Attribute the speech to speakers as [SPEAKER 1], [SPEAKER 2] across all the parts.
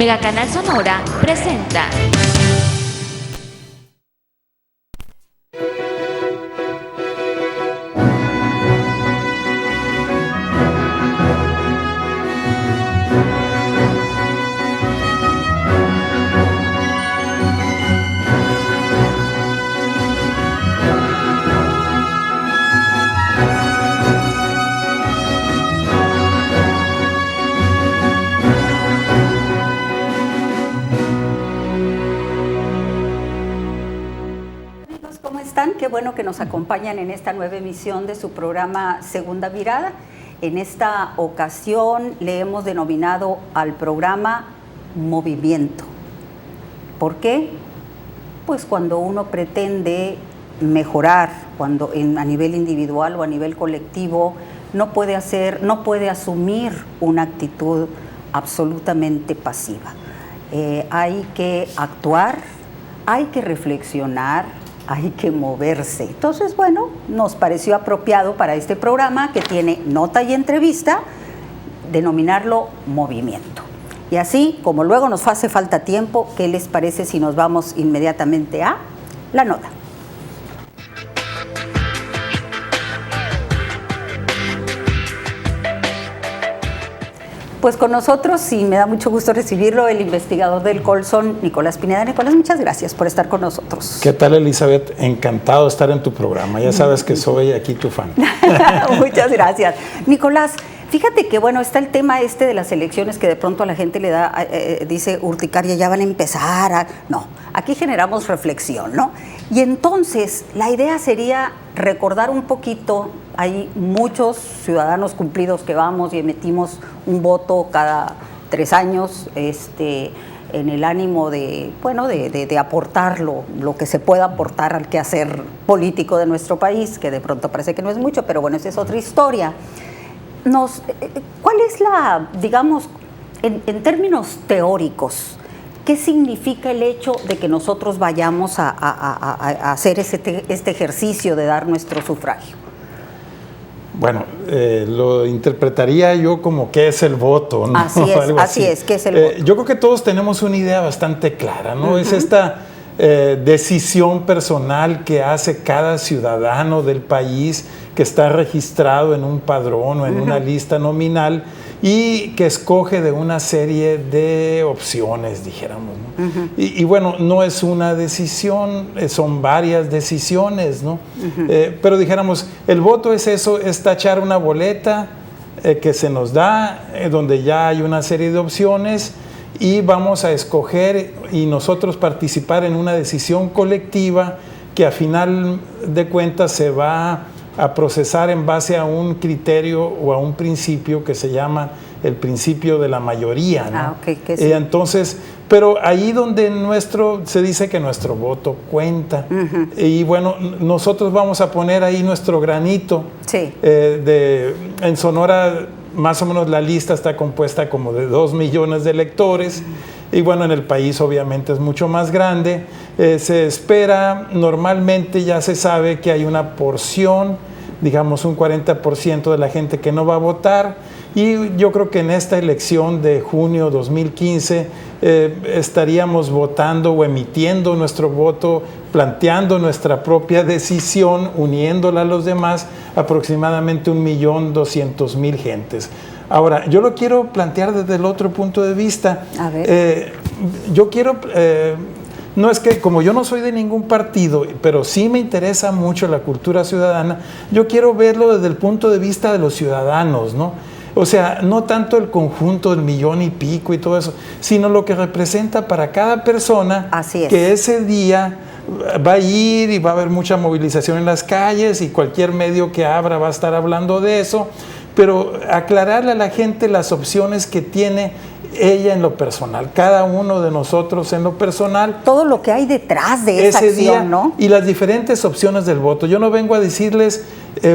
[SPEAKER 1] Megacanal Sonora presenta.
[SPEAKER 2] Qué bueno que nos acompañan en esta nueva emisión de su programa Segunda Mirada. En esta ocasión le hemos denominado al programa Movimiento. ¿Por qué? Pues cuando uno pretende mejorar, cuando a nivel individual o a nivel colectivo no puede asumir una actitud absolutamente pasiva. Hay que actuar, hay que reflexionar, hay que moverse. Entonces, bueno, nos pareció apropiado para este programa que tiene nota y entrevista, denominarlo Movimiento. Y así, como luego nos hace falta tiempo, ¿qué les parece si nos vamos inmediatamente a la nota? Pues con nosotros, sí, me da mucho gusto recibirlo, el investigador del Colson, Nicolás Pineda. Nicolás, muchas gracias por estar con nosotros.
[SPEAKER 3] ¿Qué tal, Elizabeth? Encantado de estar en tu programa. Ya sabes que soy aquí tu fan.
[SPEAKER 2] Muchas gracias. Nicolás, fíjate que, bueno, está el tema de las elecciones que de pronto a la gente le da, dice urticaria, ya van a empezar. No, aquí generamos reflexión, ¿no? Y entonces, la idea sería recordar un poquito. Hay muchos ciudadanos cumplidos que vamos y emitimos un voto cada 3 años, en el ánimo de aportar lo que se pueda aportar al quehacer político de nuestro país, que de pronto parece que no es mucho, pero bueno, esa es otra historia. ¿Cuál es digamos, en términos teóricos, qué significa el hecho de que nosotros vayamos a hacer este ejercicio de dar nuestro sufragio?
[SPEAKER 3] Bueno, lo interpretaría yo como qué es el voto, ¿no?
[SPEAKER 2] Así es, ¿qué es el voto?
[SPEAKER 3] Yo creo que todos tenemos una idea bastante clara, ¿no? Uh-huh. Es esta decisión personal que hace cada ciudadano del país que está registrado en un padrón o en una lista nominal y que escoge de una serie de opciones, dijéramos, ¿no? Y bueno, no es una decisión, son varias decisiones, ¿no? Pero dijéramos, el voto es eso, es tachar una boleta que se nos da, donde ya hay una serie de opciones y vamos a escoger y nosotros participar en una decisión colectiva que a final de cuentas se va a procesar en base a un criterio o a un principio que se llama el principio de la mayoría, ¿no?
[SPEAKER 2] Okay, sí.
[SPEAKER 3] Entonces, pero ahí donde se dice que nuestro voto cuenta. Y bueno, nosotros vamos a poner ahí nuestro granito.
[SPEAKER 2] Sí.
[SPEAKER 3] En Sonora, más o menos la lista está compuesta como de 2 millones de electores. Y bueno, en el país obviamente es mucho más grande. Se espera, normalmente ya se sabe que hay una porción, digamos un 40% de la gente que no va a votar. Y yo creo que en esta elección de junio 2015 estaríamos votando o emitiendo nuestro voto, planteando nuestra propia decisión, uniéndola a los demás, aproximadamente 1.200.000 gentes. Ahora, yo lo quiero plantear desde el otro punto de vista.
[SPEAKER 2] A ver.
[SPEAKER 3] Yo quiero, no es que como yo no soy de ningún partido, pero sí me interesa mucho la cultura ciudadana, yo quiero verlo desde el punto de vista de los ciudadanos, ¿no? O sea, no tanto el conjunto del 1 millón y pico y todo eso, sino lo que representa para cada persona.
[SPEAKER 2] Así es.
[SPEAKER 3] Que ese día va a ir y va a haber mucha movilización en las calles y cualquier medio que abra va a estar hablando de eso, pero aclararle a la gente las opciones que tiene ella en lo personal, cada uno de nosotros en lo personal.
[SPEAKER 2] Todo lo que hay detrás de esa acción,
[SPEAKER 3] día,
[SPEAKER 2] ¿no?
[SPEAKER 3] Y las diferentes opciones del voto. Yo no vengo a decirles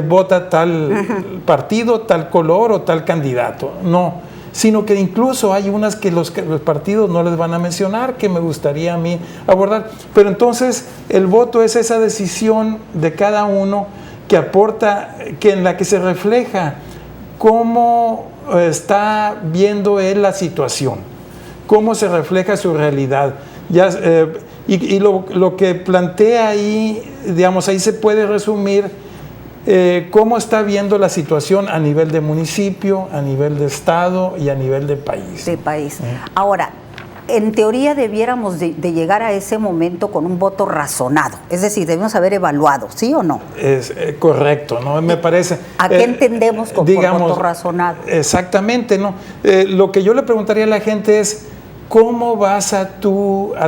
[SPEAKER 3] vota tal partido, tal color o tal candidato, no, sino que incluso hay unas que los partidos no les van a mencionar, que me gustaría a mí abordar. Pero entonces el voto es esa decisión de cada uno que aporta, que en la que se refleja cómo está viendo él la situación. cómo se refleja su realidad. Y lo que plantea ahí, digamos, ahí se puede resumir cómo está viendo la situación a nivel de municipio, a nivel de estado y a nivel de país.
[SPEAKER 2] De país. Ahora, en teoría debiéramos de llegar a ese momento con un voto razonado, es decir, debemos haber evaluado, ¿sí o no?
[SPEAKER 3] Es correcto, ¿no? Me parece.
[SPEAKER 2] ¿A qué entendemos por voto razonado?
[SPEAKER 3] Exactamente, ¿no? Lo que yo le preguntaría a la gente es, ¿cómo vas a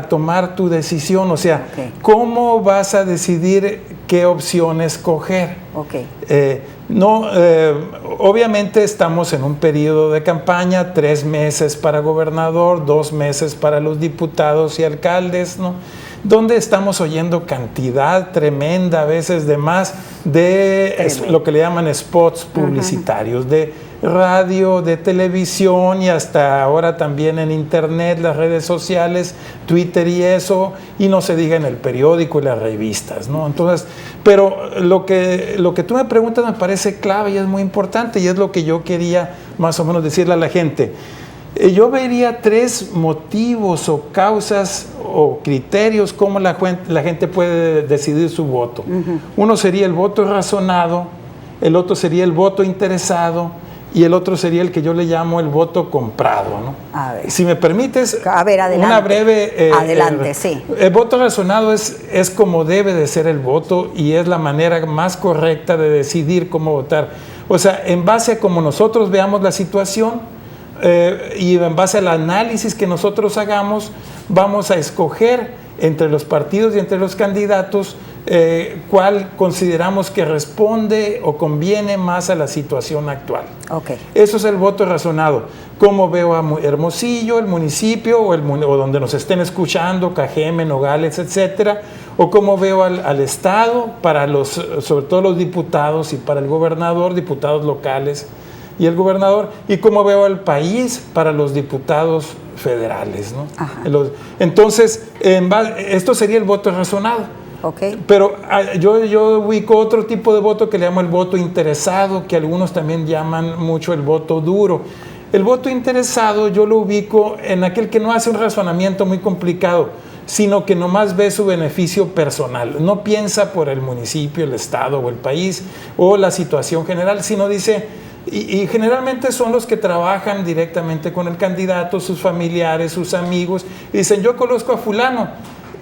[SPEAKER 3] tomar tu decisión? O sea, ¿cómo vas a decidir qué opción escoger? Obviamente estamos en un periodo de campaña, 3 meses para gobernador, 2 meses para los diputados y alcaldes, ¿no? Donde estamos oyendo cantidad tremenda, a veces de más, de lo que le llaman spots publicitarios, de radio, de televisión y hasta ahora también en internet, las redes sociales, Twitter y eso, y no se diga en el periódico y las revistas, ¿no? Entonces, pero lo que tú me preguntas me parece clave y es muy importante, y es lo que yo quería más o menos decirle a la gente. Yo vería 3 motivos o causas o criterios cómo la gente puede decidir su voto. Uno sería el voto razonado, el otro sería el voto interesado y el otro sería el que yo le llamo el voto comprado, ¿no? A ver. Si me permites, una breve...
[SPEAKER 2] adelante, sí.
[SPEAKER 3] El voto razonado es como debe de ser el voto y es la manera más correcta de decidir cómo votar. O sea, en base a cómo nosotros veamos la situación, y en base al análisis que nosotros hagamos, vamos a escoger entre los partidos y entre los candidatos cuál consideramos que responde o conviene más a la situación actual. Eso es el voto razonado. Cómo veo a Hermosillo, el municipio o donde nos estén escuchando, Cajeme, Nogales, etcétera, o cómo veo al Estado, sobre todo los diputados y para el gobernador, diputados locales y el gobernador, y cómo veo al país para los diputados federales, ¿no? Entonces, esto sería el voto razonado. Pero yo ubico otro tipo de voto que le llamo el voto interesado, que algunos también llaman mucho el voto duro. El voto interesado yo lo ubico en aquel que no hace un razonamiento muy complicado, sino que nomás ve su beneficio personal. No piensa por el municipio, el estado o el país o la situación general, sino dice... Y generalmente son los que trabajan directamente con el candidato, sus familiares, sus amigos, y dicen, yo conozco a fulano.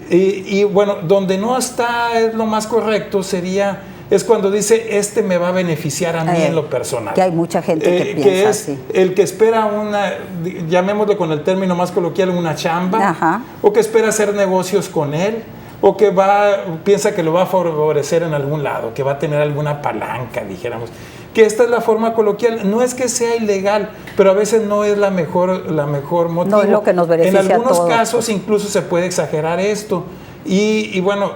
[SPEAKER 3] Y bueno, donde no está es lo más correcto es cuando dice, me va a beneficiar a mí en lo personal.
[SPEAKER 2] Que hay mucha gente que piensa así.
[SPEAKER 3] El que espera llamémoslo con el término más coloquial, una chamba, o que espera hacer negocios con él, o que piensa que lo va a favorecer en algún lado, que va a tener alguna palanca, dijéramos. Que esta es la forma coloquial, no es que sea ilegal, pero a veces no es la mejor motivo.
[SPEAKER 2] No es lo que nos beneficia a todos.
[SPEAKER 3] En algunos casos incluso se puede exagerar esto. Y bueno,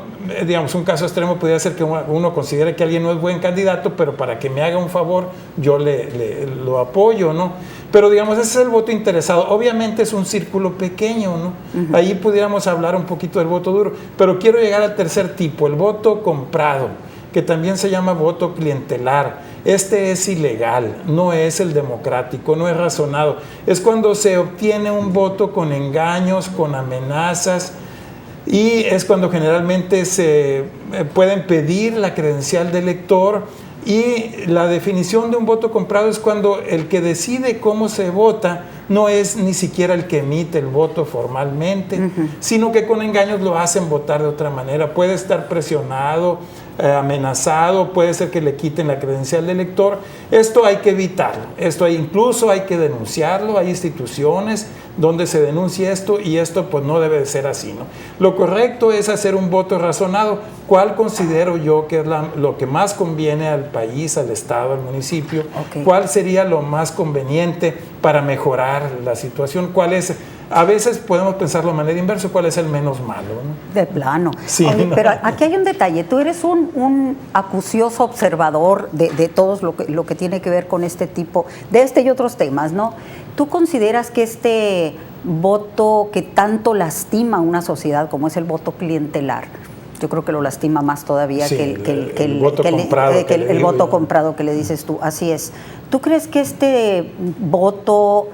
[SPEAKER 3] digamos, un caso extremo podría ser que uno considere que alguien no es buen candidato, pero para que me haga un favor, yo lo apoyo, ¿no? Pero digamos, ese es el voto interesado. Obviamente es un círculo pequeño, ¿no? Ahí pudiéramos hablar un poquito del voto duro, pero quiero llegar al tercer tipo, el voto comprado, que también se llama voto clientelar. Este es ilegal, no es el democrático, no es razonado. Es cuando se obtiene un voto con engaños, con amenazas, y es cuando generalmente se pueden pedir la credencial del elector. Y la definición de un voto comprado es cuando el que decide cómo se vota no es ni siquiera el que emite el voto formalmente, sino que con engaños lo hacen votar de otra manera. Puede estar presionado, amenazado, puede ser que le quiten la credencial de elector. Esto hay que evitarlo, incluso hay que denunciarlo. Hay instituciones donde se denuncia esto, y esto pues no debe de ser así, ¿no? Lo correcto es hacer un voto razonado. ¿Cuál considero yo que es lo que más conviene al país, al estado, al municipio? ¿Cuál sería lo más conveniente para mejorar la situación? ¿Cuál es? A veces podemos pensarlo de manera inversa, ¿cuál es el menos malo, ¿no?
[SPEAKER 2] De plano.
[SPEAKER 3] Sí.
[SPEAKER 2] Oye, pero aquí hay un detalle. Tú eres un acucioso observador de todo lo que tiene que ver con este tipo, de este y otros temas, ¿no? ¿Tú consideras que este voto que tanto lastima a una sociedad como es el voto clientelar, yo creo que lo lastima más todavía que el voto comprado que le dices tú, así es? ¿Tú crees que este voto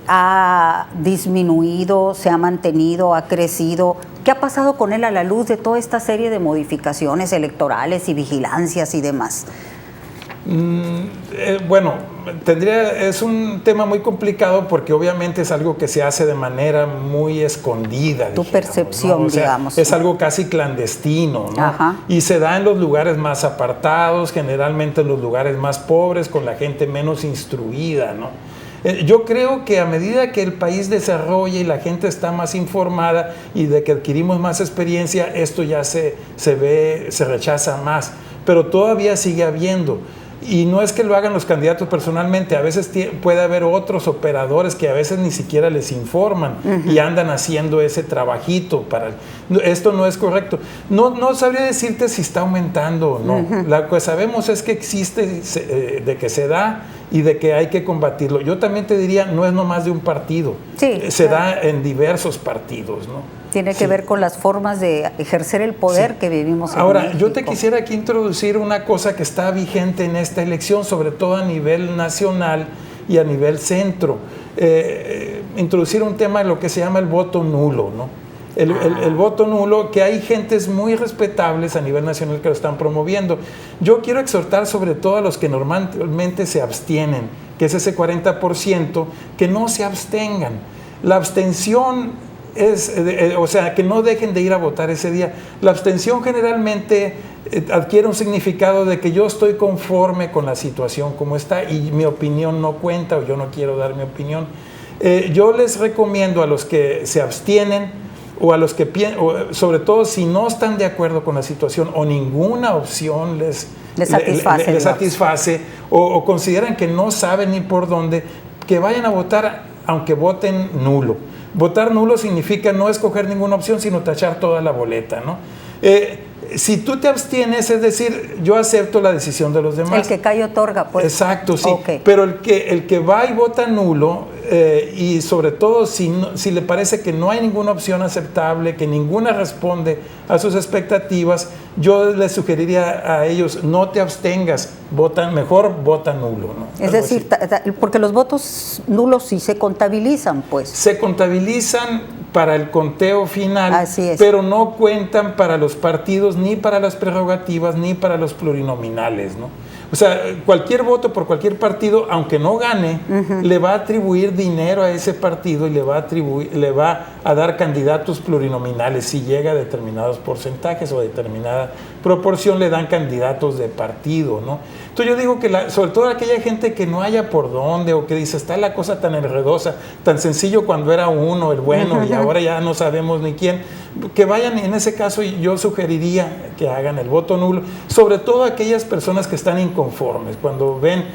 [SPEAKER 2] ¿Ha disminuido, se ha mantenido, ha crecido? ¿Qué ha pasado con él a la luz de toda esta serie de modificaciones electorales y vigilancias y demás?
[SPEAKER 3] Bueno, es un tema muy complicado porque obviamente es algo que se hace de manera muy escondida.
[SPEAKER 2] Tu percepción,
[SPEAKER 3] ¿no? O sea,
[SPEAKER 2] digamos.
[SPEAKER 3] Es algo casi clandestino, ¿no?
[SPEAKER 2] Ajá.
[SPEAKER 3] Y se da en los lugares más apartados, generalmente en los lugares más pobres, con la gente menos instruida, ¿no? Yo creo que a medida que el país desarrolla y la gente está más informada y de que adquirimos más experiencia, esto ya se rechaza más, pero todavía sigue habiendo. Y no es que lo hagan los candidatos personalmente, a veces puede haber otros operadores que a veces ni siquiera les informan y andan haciendo ese trabajito. Esto no es correcto. No sabría decirte si está aumentando o no. Lo que sabemos es que existe, de que se da y de que hay que combatirlo. Yo también te diría, no es nomás de un partido,
[SPEAKER 2] sí,
[SPEAKER 3] se da en diversos partidos, ¿no?
[SPEAKER 2] Tiene que ver con las formas de ejercer el poder que vivimos en
[SPEAKER 3] Ahora,
[SPEAKER 2] México.
[SPEAKER 3] yo te quisiera aquí introducir una cosa que está vigente en esta elección, sobre todo a nivel nacional y a nivel centro. Introducir un tema de lo que se llama el voto nulo, ¿no? El voto nulo, que hay gentes muy respetables a nivel nacional que lo están promoviendo. Yo quiero exhortar sobre todo a los que normalmente se abstienen, que es ese 40%, que no se abstengan. La abstención o sea, que no dejen de ir a votar ese día. La abstención generalmente adquiere un significado de que yo estoy conforme con la situación como está y mi opinión no cuenta o yo no quiero dar mi opinión. Yo les recomiendo a los que se abstienen o a los que sobre todo si no están de acuerdo con la situación o ninguna opción les satisface o consideran que no saben ni por dónde, que vayan a votar aunque voten nulo. Votar nulo significa no escoger ninguna opción, sino tachar toda la boleta, ¿no? Si tú te abstienes, es decir, yo acepto la decisión de los demás.
[SPEAKER 2] El que cae otorga, pues.
[SPEAKER 3] Exacto, sí.
[SPEAKER 2] Okay.
[SPEAKER 3] Pero el que va y vota nulo, y sobre todo si le parece que no hay ninguna opción aceptable, que ninguna responde a sus expectativas, yo les sugeriría a ellos, no te abstengas, mejor vota nulo, ¿no?
[SPEAKER 2] Es decir, porque los votos nulos sí se contabilizan, pues.
[SPEAKER 3] Se contabilizan para el conteo final,
[SPEAKER 2] así es,
[SPEAKER 3] pero no cuentan para los partidos, ni para las prerrogativas, ni para los plurinominales, ¿no? O sea, cualquier voto por cualquier partido, aunque no gane, le va a atribuir dinero a ese partido y le va a dar candidatos plurinominales. Si llega a determinados porcentajes o a determinada proporción, le dan candidatos de partido, ¿no? Entonces yo digo que sobre todo aquella gente que no haya por dónde o que dice, está la cosa tan enredosa, tan sencillo cuando era uno el bueno y ahora ya no sabemos ni quién, que vayan, en ese caso yo sugeriría que hagan el voto nulo, sobre todo aquellas personas que están inconformes, cuando ven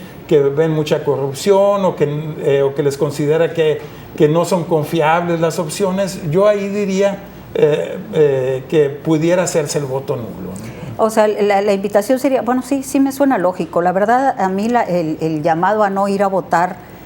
[SPEAKER 3] mucha corrupción o que les considera que no son confiables las opciones. Yo ahí diría que pudiera hacerse el voto nulo, ¿no?
[SPEAKER 2] O sea, la invitación sería, bueno, sí me suena lógico. La verdad, a mí el llamado a no ir a votar,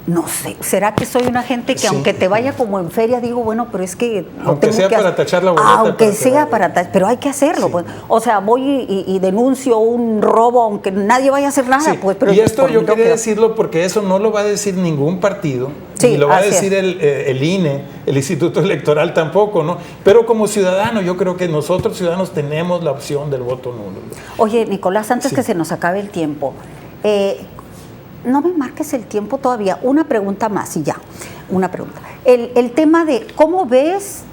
[SPEAKER 2] no sé, ¿será que soy una gente que aunque te vaya como en feria, digo, bueno, pero es que...
[SPEAKER 3] Aunque sea para tachar la boleta.
[SPEAKER 2] Aunque sea para tachar, pero hay que hacerlo. Sí. Pues. O sea, voy y denuncio un robo, aunque nadie vaya a hacer nada.
[SPEAKER 3] Sí.
[SPEAKER 2] Pues, pero
[SPEAKER 3] y esto yo quería decirlo porque eso no lo va a decir ningún partido, ni lo va a decir el INE, el Instituto Electoral tampoco, ¿no? Pero como ciudadano, yo creo que nosotros ciudadanos tenemos la opción del voto nulo.
[SPEAKER 2] Oye, Nicolás, antes que se nos acabe el tiempo, no me marques el tiempo todavía. Una pregunta más y ya. Una pregunta. El tema de cómo ves,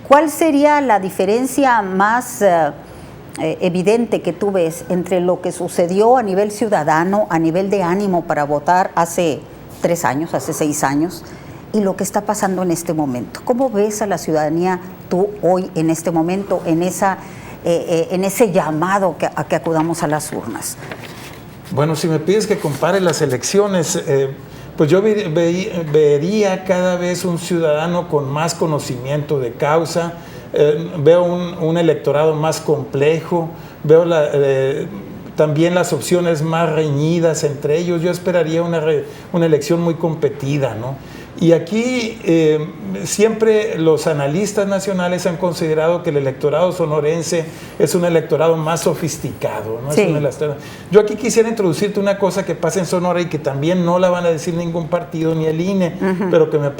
[SPEAKER 2] ¿cuál sería la diferencia más evidente que tú ves entre lo que sucedió a nivel ciudadano, a nivel de ánimo para votar hace 3 años, hace 6 años, y lo que está pasando en este momento? ¿Cómo ves a la ciudadanía tú hoy, en este momento, en ese llamado a que acudamos a las urnas?
[SPEAKER 3] Bueno, si me pides que compare las elecciones, pues yo vería cada vez un ciudadano con más conocimiento de causa, veo un electorado más complejo, veo también las opciones más reñidas entre ellos. Yo esperaría una elección muy competida, ¿no? Y aquí siempre los analistas nacionales han considerado que el electorado sonorense es un electorado más sofisticado, ¿no?
[SPEAKER 2] Sí.
[SPEAKER 3] Yo aquí quisiera introducirte una cosa que pasa en Sonora y que también no la van a decir ningún partido ni el INE, pero que me